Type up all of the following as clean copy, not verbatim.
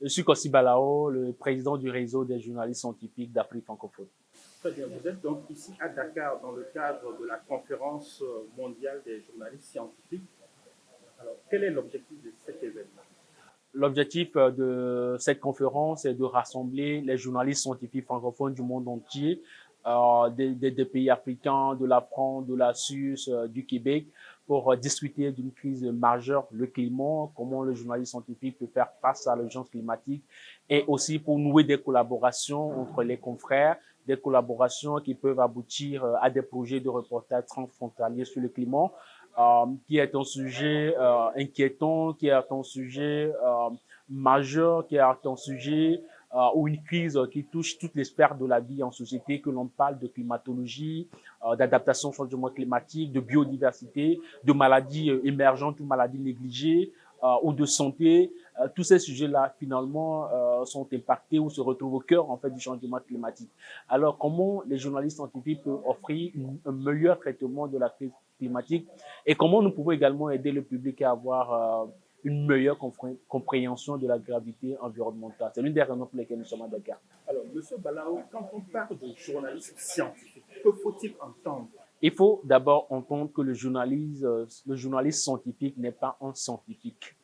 Je suis Kossi Balao, le président du réseau des journalistes scientifiques d'Afrique francophone. Très bien, vous êtes donc ici à Dakar dans le cadre de la conférence mondiale des journalistes scientifiques. Alors, quel est l'objectif de cet événement? L'objectif de cette conférence est de rassembler les journalistes scientifiques francophones du monde entier, des pays africains, de la France, de la Suisse, du Québec, pour discuter d'une crise majeure, le climat, comment le journaliste scientifique peut faire face à l'urgence climatique, et aussi pour nouer des collaborations entre les confrères, des collaborations qui peuvent aboutir à des projets de reportage transfrontaliers sur le climat, qui est un sujet inquiétant, qui est un sujet majeur, qui est un sujet ou une crise qui touche toutes les sphères de la vie en société, que l'on parle de climatologie, d'adaptation au changement climatique, de biodiversité, de maladies émergentes ou maladies négligées, ou de santé. Tous ces sujets-là, finalement, sont impactés ou se retrouvent au cœur, en fait, du changement climatique. Alors, comment les journalistes scientifiques peuvent offrir un meilleur traitement de la crise climatique et comment nous pouvons également aider le public à avoir une meilleure compréhension de la gravité environnementale. C'est l'une des raisons pour lesquelles nous sommes à Dakar. Alors, Monsieur Balao, quand on parle de journalisme scientifique, que faut-il entendre? Il faut d'abord entendre que le journaliste scientifique n'est pas un scientifique.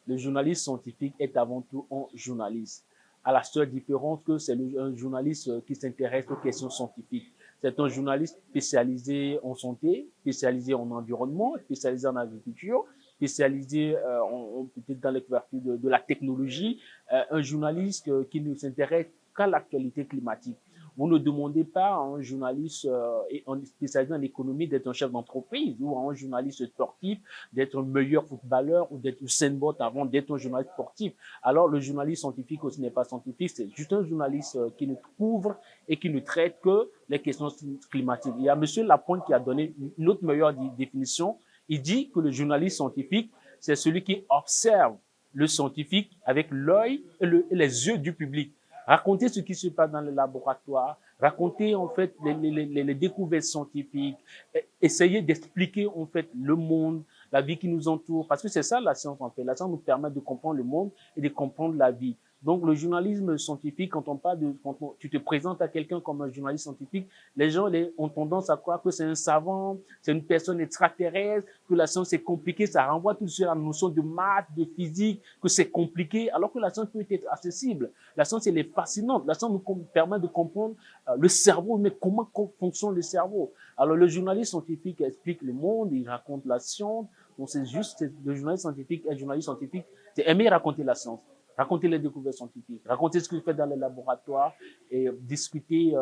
Le journaliste scientifique est avant tout un journaliste, à la seule différence que c'est un journaliste qui s'intéresse aux questions scientifiques. C'est un journaliste spécialisé en santé, spécialisé en environnement, spécialisé en agriculture, spécialisé peut-être dans les couvertures de la technologie, un journaliste qui ne s'intéresse qu'à l'actualité climatique. Vous ne demandez pas à un journaliste spécialisé en économie d'être un chef d'entreprise ou à un journaliste sportif d'être un meilleur footballeur ou d'être Usain Bolt avant d'être un journaliste sportif. Alors, le journaliste scientifique aussi n'est pas scientifique, c'est juste un journaliste qui ne couvre et qui ne traite que les questions climatiques. Il y a monsieur Lapointe qui a donné une autre meilleure définition. Il dit que le journaliste scientifique, c'est celui qui observe le scientifique avec l'œil et les yeux du public. Raconter ce qui se passe dans le laboratoire, raconter en fait les découvertes scientifiques, essayer d'expliquer en fait le monde, la vie qui nous entoure, parce que c'est ça la science en fait. La science nous permet de comprendre le monde et de comprendre la vie. Donc le journalisme scientifique, quand tu te présentes à quelqu'un comme un journaliste scientifique, les gens ont tendance à croire que c'est un savant, c'est une personne extraterrestre, que la science est compliquée, ça renvoie tout de suite à la notion de maths, de physique, que c'est compliqué, alors que la science peut être accessible. La science, elle est fascinante. La science nous permet de comprendre le cerveau, mais comment fonctionne le cerveau. Alors le journaliste scientifique explique le monde, il raconte la science. Donc c'est juste le journaliste scientifique, un journaliste scientifique, c'est aimer raconter la science, raconter les découvertes scientifiques, raconter ce qu'il fait dans les laboratoires et discuter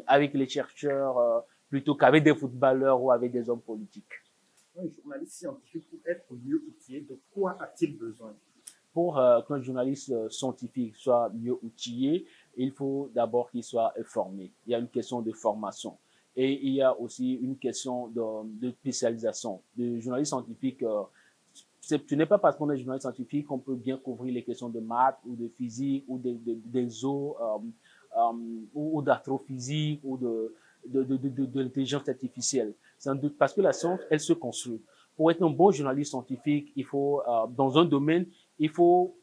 avec les chercheurs plutôt qu'avec des footballeurs ou avec des hommes politiques. Un journaliste scientifique, pour être mieux outillé, de quoi a-t-il besoin? Pour qu'un journaliste scientifique soit mieux outillé, il faut d'abord qu'il soit formé. Il y a une question de formation. Et il y a aussi une question de spécialisation. Le journaliste scientifique, ce n'est pas parce qu'on est journaliste scientifique qu'on peut bien couvrir les questions de maths ou de physique ou des eaux ou d'astrophysique ou de l'intelligence artificielle. C'est parce que la science, elle se construit. Pour être un bon journaliste scientifique, il faut, dans un domaine, il faut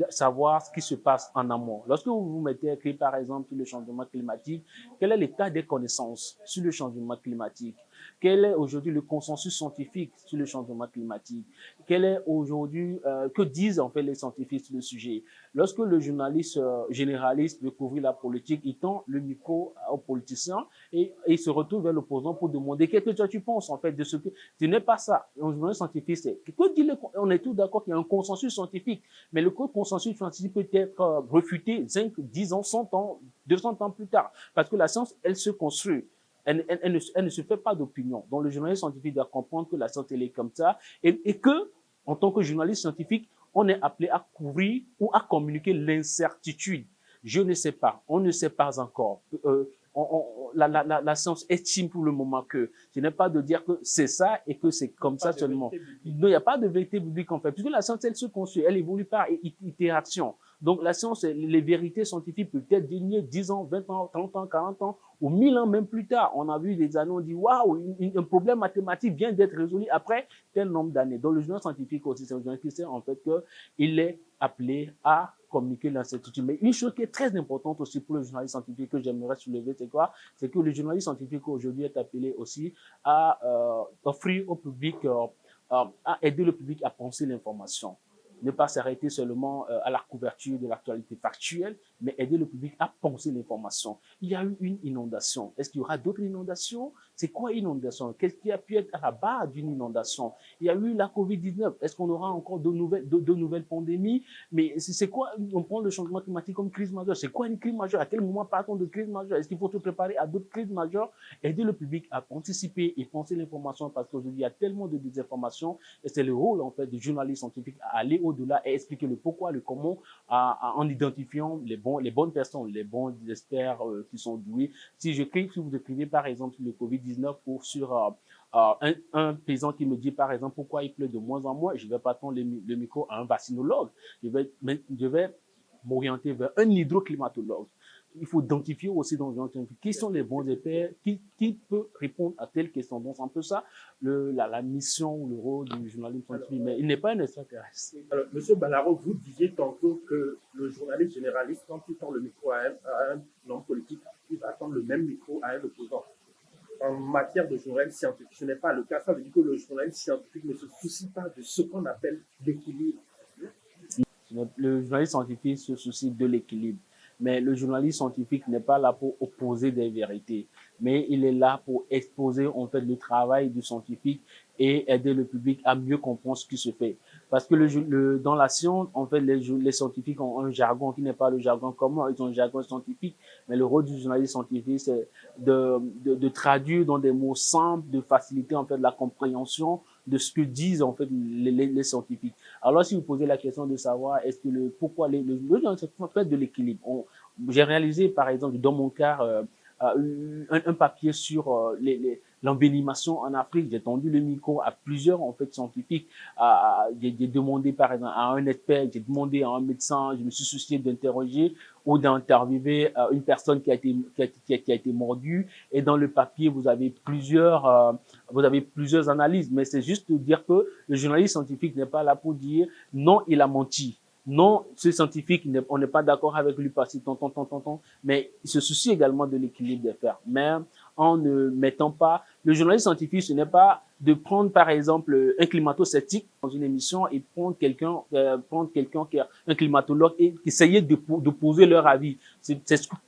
savoir ce qui se passe en amont. Lorsque vous vous mettez à écrire, par exemple, sur le changement climatique, quel est l'état des connaissances sur le changement climatique? Quel est aujourd'hui le consensus scientifique sur le changement climatique? Quel est aujourd'hui, que disent en fait les scientifiques sur le sujet? Lorsque le journaliste généraliste veut couvrir la politique, il tend le micro aux politiciens et il se retrouve vers l'opposant pour demander qu'est-ce que toi tu penses en fait de ce que ce n'est pas ça. Un journaliste scientifique, c'est que dit on est tous d'accord qu'il y a un consensus scientifique, mais le consensus scientifique peut être refuté 5, 10 ans, 100 ans, 200 ans plus tard, parce que la science, elle se construit. Elle ne se fait pas d'opinion. Donc, le journaliste scientifique doit comprendre que la science, elle est comme ça et que, en tant que journaliste scientifique, on est appelé à couvrir ou à communiquer l'incertitude. Je ne sais pas, on ne sait pas encore. La science estime pour le moment que ce n'est pas de dire que c'est ça et que c'est comme ça seulement. Il n'y a pas de vérité biblique en fait, puisque la science, elle se construit, elle évolue par itération. Donc la science, les vérités scientifiques peuvent être dignées 10 ans, 20 ans, 30 ans, 40 ans ou 1000 ans même plus tard. On a vu des années, on dit waouh, un problème mathématique vient d'être résolu après tel nombre d'années. Donc le journal scientifique aussi, c'est un journal qui sait en fait qu'il est appelé à communiquer l'incertitude. Mais une chose qui est très importante aussi pour le journaliste scientifique que j'aimerais soulever, c'est quoi? C'est que le journaliste scientifique aujourd'hui est appelé aussi à offrir au public, à aider le public à penser l'information. Ne pas s'arrêter seulement à la couverture de l'actualité factuelle, mais aider le public à penser l'information. Il y a eu une inondation. Est-ce qu'il y aura d'autres inondations? C'est quoi une inondation? Qu'est-ce qui a pu être à la base d'une inondation? Il y a eu la COVID-19. Est-ce qu'on aura encore de nouvelles pandémies? Mais c'est quoi? On prend le changement climatique comme crise majeure. C'est quoi une crise majeure? À quel moment parle-t-on de crise majeure? Est-ce qu'il faut se préparer à d'autres crises majeures? Aider le public à anticiper et penser l'information parce qu'aujourd'hui, il y a tellement de désinformation et c'est le rôle, en fait, du journaliste scientifique à aller au-delà et expliquer le pourquoi, le comment, en identifiant les bonnes personnes, les bons experts qui sont doués. Si vous écrivez, par exemple, sur le COVID-19 ou sur un paysan qui me dit, par exemple, pourquoi il pleut de moins en moins, je ne vais pas tendre le micro à un vaccinologue. Je vais m'orienter vers un hydroclimatologue. Il faut identifier aussi dans un qui sont les bons experts, qui peut répondre à telle question. Donc, c'est un peu ça la mission ou le rôle du journaliste scientifique, mais il n'est pas un extraterrestre. Alors, Monsieur Balaro, vous disiez tantôt que le journaliste généraliste, quand il tend le micro à un homme politique, il va tendre le même micro à un opposant. En matière de journalisme scientifique, ce n'est pas le cas. Ça veut dire que le journaliste scientifique ne se soucie pas de ce qu'on appelle l'équilibre. Le journaliste scientifique se soucie de l'équilibre. Mais le journaliste scientifique n'est pas là pour opposer des vérités, mais il est là pour exposer en fait le travail du scientifique et aider le public à mieux comprendre ce qui se fait. Parce que dans la science, en fait, les scientifiques ont un jargon qui n'est pas le jargon commun, ils ont un jargon scientifique, mais le rôle du journaliste scientifique, c'est de traduire dans des mots simples, de faciliter en fait la compréhension de ce que disent en fait les scientifiques. Alors si vous posez la question de savoir est-ce que pourquoi le fait de l'équilibre. J'ai réalisé par exemple dans mon cas un papier sur l'envenimation en Afrique. J'ai tendu le micro à plusieurs en fait scientifiques. J'ai demandé par exemple à un expert, j'ai demandé à un médecin, je me suis soucié d'interroger ou d'interviewer une personne qui a été mordue. Et dans le papier, vous avez plusieurs analyses. Mais c'est juste de dire que le journaliste scientifique n'est pas là pour dire non, il a menti. Non, ce scientifique, on n'est pas d'accord avec lui parce que mais il se soucie également de l'équilibre des faits. Mais en ne mettant pas, le journaliste scientifique, ce n'est pas de prendre par exemple un climato-sceptique dans une émission et prendre quelqu'un qui est un climatologue et essayer de poser leur avis. C'est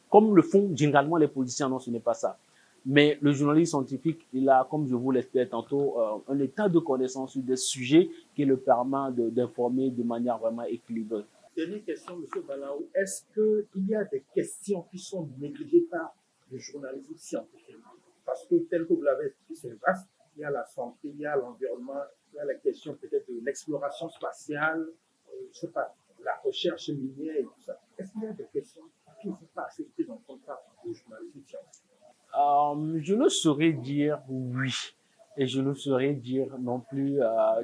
comme le font généralement les politiciens. Non, ce n'est pas ça. Mais le journaliste scientifique, il a, comme je vous l'expliquais tantôt, un état de connaissance sur des sujets qui le permet d'informer de manière vraiment équilibrée. Dernière question, M. Balaou. Est-ce qu'il y a des questions qui sont négligées par le journalisme scientifique? Parce que, tel que vous l'avez expliqué, c'est vaste. Il y a la santé, il y a l'environnement, il y a la question peut-être de l'exploration spatiale, je ne sais pas, la recherche minière et tout ça. Est-ce qu'il y a des questions qui ne sont pas assez prises en compte par le journalisme scientifique? Je ne saurais dire oui. Et je ne saurais dire non plus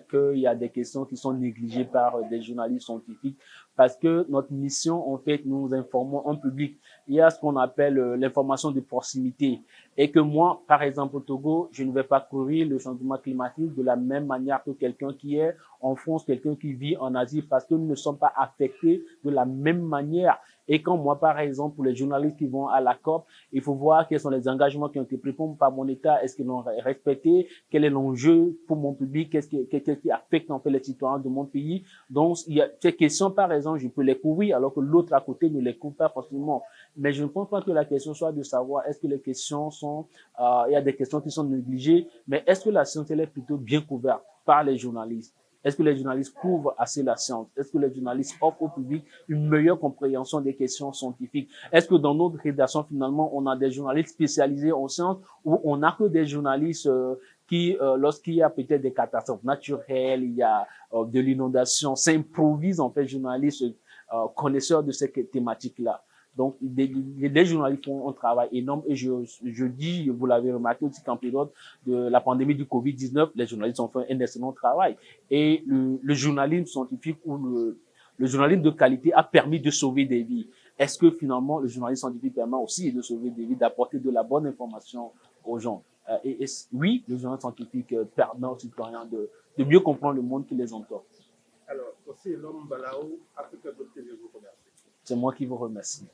qu'il y a des questions qui sont négligées par des journalistes scientifiques parce que notre mission, en fait, nous informons un public. Il y a ce qu'on appelle l'information de proximité. Et que moi, par exemple, au Togo, je ne vais pas courir le changement climatique de la même manière que quelqu'un qui est en France, quelqu'un qui vit en Asie, parce que nous ne sommes pas affectés de la même manière. Et quand moi, par exemple, pour les journalistes qui vont à la COP, il faut voir quels sont les engagements qui ont été pris par mon État, est-ce qu'ils l'ont respecté, quel est l'enjeu pour mon public, qu'est-ce qui affecte en fait les citoyens de mon pays. Donc, il y a ces questions, par exemple, je peux les couvrir, alors que l'autre à côté ne les couvre pas forcément. Mais je ne pense pas que la question soit de savoir est-ce que les questions sont, il y a des questions qui sont négligées, mais est-ce que la science elle est plutôt bien couverte par les journalistes? Est-ce que les journalistes couvrent assez la science? Est-ce que les journalistes offrent au public une meilleure compréhension des questions scientifiques? Est-ce que dans notre rédaction, finalement, on a des journalistes spécialisés en sciences ou on n'a que des journalistes qui, lorsqu'il y a peut-être des catastrophes naturelles, il y a de l'inondation, s'improvisent en fait journalistes connaisseurs de ces thématiques-là. Donc, les journalistes font un travail énorme et je dis, vous l'avez remarqué aussi qu'en période de la pandémie du Covid-19, les journalistes ont fait un excellent travail. Et le journalisme scientifique ou le journalisme de qualité a permis de sauver des vies. Est-ce que finalement le journalisme scientifique permet aussi de sauver des vies, d'apporter de la bonne information aux gens? Oui, le journalisme scientifique permet aux citoyens de mieux comprendre le monde qui les entoure. Alors, aussi l'homme Balao, Africa TV vous remercie. C'est moi qui vous remercie.